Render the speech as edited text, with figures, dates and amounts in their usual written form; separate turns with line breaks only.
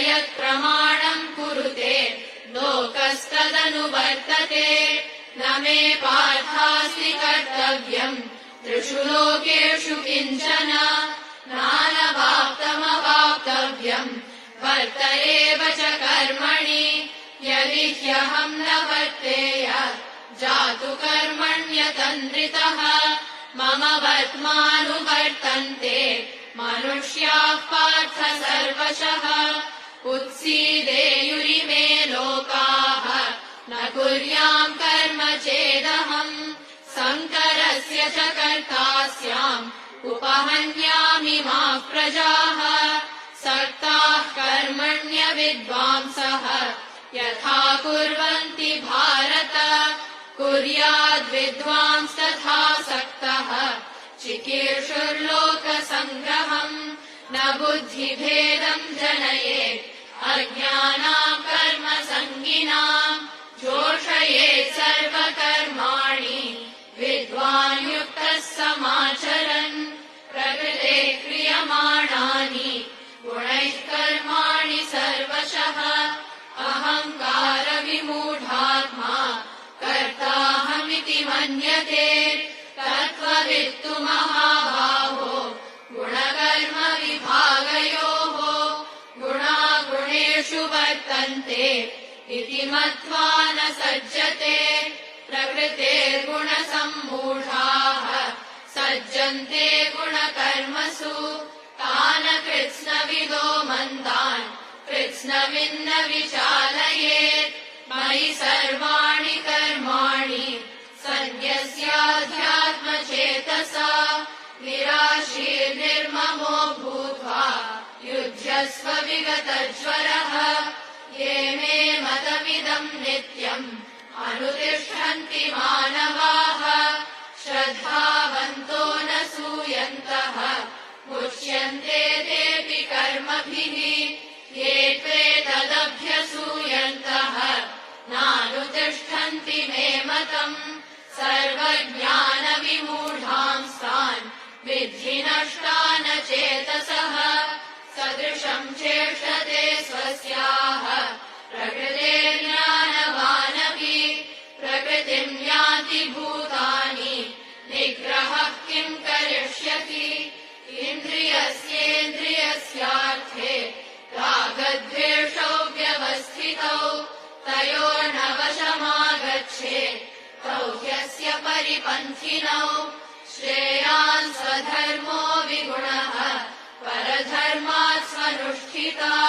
यत्प्रमाणम् कुरुते लोकस्तदनुवर्तते न मे पार्थास्ति कर्तव्यम् त्रिषु लोकेषु किञ्चन नानवाप्तमवाप्तव्यम् वर्त एव च कर्मणि यदि ह्यहम् न वर्तेय जातु कर्मण्यतन्द्रितः मम वर्त्मानुवर्तन्ते मनुष्याः पार्थ सर्वशः उत्सीदेयुरिमे लोकाः न कुर्याम् कर्म चेदहम् संकरस्य च कर्ता स्याम् उपहन्यामि मा प्रजाः सक्ताः कर्मण्यविद्वांसः यथा कुर्वन्ति भारत कुर्याद्विद्वांस्तथा सक्तः चिकीर्षुर्लोकसङ्ग्रहम् न बुद्धिभेदम् जनयेत् अज्ञानाम् कर्मसङ्गिनाम् जोषयेत् सर्वकर्माणि विद्वान् युक्तः समाचरन् प्रकृते क्रियमाणानि गुणैः कर्माणि सर्वशः अहङ्कारविमूढात्मा कर्ताहमिति मन्यते तत्त्ववित्तु महाबाहो गुणकर्मविभागयोः गुणागुणेषु वर्तन्ते इति मत्वा न सज्जते प्रकृतेर्गुणसम्मूढाः सज्जन्ते गुणकर्मसु तान् कृत्स्नविदो मन्दान् कृत्स्नविन्न विचालयेत् मयि सर्वाणि कर्माणि सन्न्यस्याध्यात्मचेतसा निराशीर्निर्ममो भूत्वा युध्यस्व विगतज्वरः ये मे मतमिदम् नित्यम् अनुतिष्ठन्ति मानवाः श्रद्धावन्तो न सूयन्तः मुच्यन्ते तेऽपि कर्मभिः ये त्वेतदभ्यसूयन्तः नानुतिष्ठन्ति मे मतम् सर्वज्ञानविमूढांस्तान् विद्धि नष्टान चेतसः सदृशम् चेष्टते स्वस्याः प्रकृतेर्ज्ञानवानपि प्रकृतिम् याति भूतानि निग्रहः किम् करिष्यति इन्द्रियस्येन्द्रियस्यार्थे रागद्वेषौ व्यवस्थितौ तयोर्नवशमागच्छेत् तौ ह्यस्य परिपन्थिनौ श्रेयान् स्वधर्मो विगुणः परधर्मात् स्वनुष्ठितात्